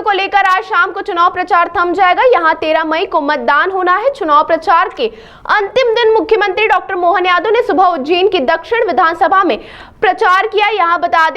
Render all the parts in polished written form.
सीटों को लेकर आज शाम को चुनाव प्रचार थम जाएगा। यहां 13 मई को मतदान होना है। चुनाव प्रचार के अंतिम दिन मुख्यमंत्री डॉक्टर मोहन यादव ने सुबह उज्जैन की दक्षिण विधानसभा में प्रचार किया।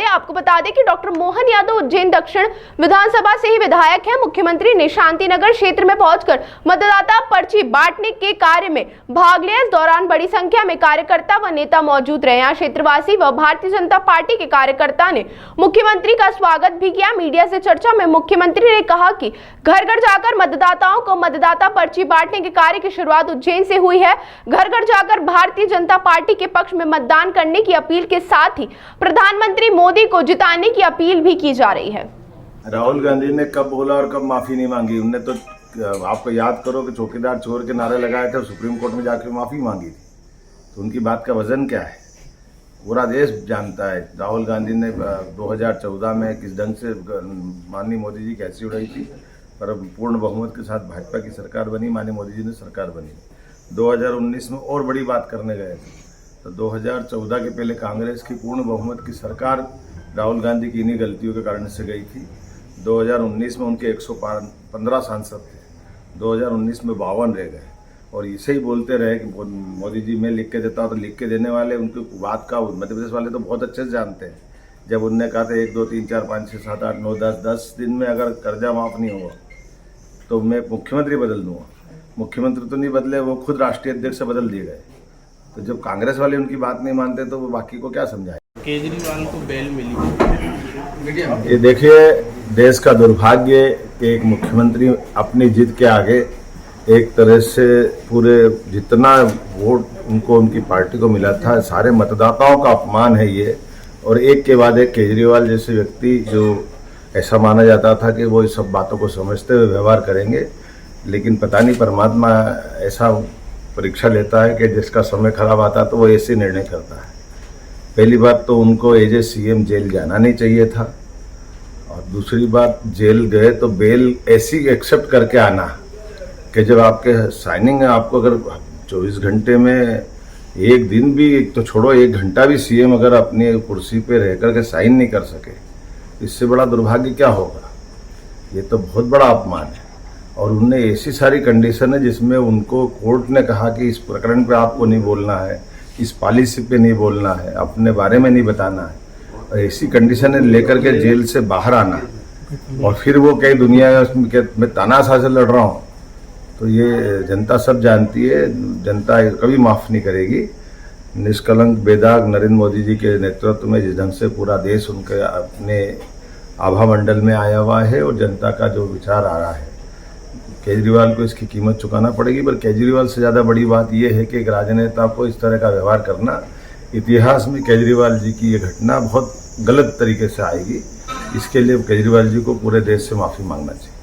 आपको बता दें कि डॉक्टर मोहन यादव उज्जैन दक्षिण विधानसभा से ही विधायक हैं। मुख्यमंत्री ने शांतिनगर क्षेत्र में पहुंचकर मतदाता पर्ची बांटने के कार्य में भाग लिया। इस दौरान बड़ी संख्या में कार्यकर्ता व नेता मौजूद रहे। यहाँ क्षेत्रवासी व भारतीय जनता पार्टी के कार्यकर्ता ने मुख्यमंत्री का स्वागत भी किया। मीडिया से चर्चा में मुख्यमंत्री ने कहा कि घर घर जाकर मतदाताओं को मतदाता पर्ची बांटने के कार्य की शुरुआत उज्जैन से हुई है। घर घर जाकर भारतीय जनता पार्टी के पक्ष में मतदान करने की अपील के साथ ही प्रधानमंत्री मोदी को जिताने की अपील भी की जा रही है। राहुल गांधी ने कब बोला और कब माफी नहीं मांगी? उनने तो आपको याद करो कि चौकीदार चोर के नारे लगाए थे और सुप्रीम कोर्ट में जाकर माफी मांगी थी। तो उनकी बात का वजन क्या है? पूरा देश जानता है राहुल गांधी ने 2014 में किस ढंग से माननीय मोदी जी कैसी उड़ाई थी, पर पूर्ण बहुमत के साथ भाजपा की सरकार बनी, माननीय मोदी जी ने सरकार बनी। 2019 में और बड़ी बात करने गए थे तो 2014 के पहले कांग्रेस की पूर्ण बहुमत की सरकार राहुल गांधी की इन्हीं गलतियों के कारण से गई थी। 2019 में उनके 115 सांसद थे, 2019 में 52 रह गए और इसे ही बोलते रहे कि मोदी जी मैं लिख के देता हूँ। तो लिख के देने वाले उनकी बात का मध्य प्रदेश वाले तो बहुत अच्छे से जानते हैं। जब उनने कहा था 1 2 3 4 5 6 7 8 9 10 दिन में अगर कर्जा माफ नहीं हुआ तो मैं मुख्यमंत्री बदल दूंगा। मुख्यमंत्री तो नहीं बदले, वो खुद राष्ट्रीय अध्यक्ष से बदल दिए गए। तो जब कांग्रेस वाले उनकी बात नहीं मानते तो वो बाकी को क्या समझाए? केजरीवाल को बेल मिली। ये देखिए, देश का दुर्भाग्य कि एक मुख्यमंत्री अपनी जिद के आगे एक तरह से पूरे जितना वोट उनको उनकी पार्टी को मिला था सारे मतदाताओं का अपमान है ये। और एक के बाद एक केजरीवाल जैसे व्यक्ति जो ऐसा माना जाता था कि वो इस सब बातों को समझते हुए व्यवहार करेंगे, लेकिन पता नहीं परमात्मा ऐसा परीक्षा लेता है कि जिसका समय खराब आता तो वो ऐसे निर्णय करता है। पहली बात तो उनको एज ए सीएम जेल जाना नहीं चाहिए था, और दूसरी बात जेल गए तो बेल ऐसी एक्सेप्ट करके आना कि जब आपके साइनिंग है, आपको अगर 24 घंटे में एक दिन भी तो छोड़ो 1 घंटा भी सीएम अगर अपनी कुर्सी पे रह करके साइन नहीं कर सके, इससे बड़ा दुर्भाग्य क्या होगा? ये तो बहुत बड़ा अपमान है। और उनने ऐसी सारी कंडीशन है जिसमें उनको कोर्ट ने कहा कि इस प्रकरण पे आपको नहीं बोलना है, इस पॉलिसी पे नहीं बोलना है, अपने बारे में नहीं बताना है, और ऐसी कंडीशन लेकर के जेल से बाहर आना और फिर वो कई दुनिया में तानाशाह से लड़ रहा हूँ, तो ये जनता सब जानती है। जनता कभी माफ़ नहीं करेगी। निष्कलंक बेदाग नरेंद्र मोदी जी के नेतृत्व में जिस ढंग से पूरा देश उनके अपने आभा मंडल में आया हुआ है और जनता का जो विचार आ रहा है, केजरीवाल को इसकी कीमत चुकाना पड़ेगी। पर केजरीवाल से ज़्यादा बड़ी बात यह है कि एक राजनेता को इस तरह का व्यवहार करना, इतिहास में केजरीवाल जी की ये घटना बहुत गलत तरीके से आएगी। इसके लिए केजरीवाल जी को पूरे देश से माफ़ी मांगना चाहिए।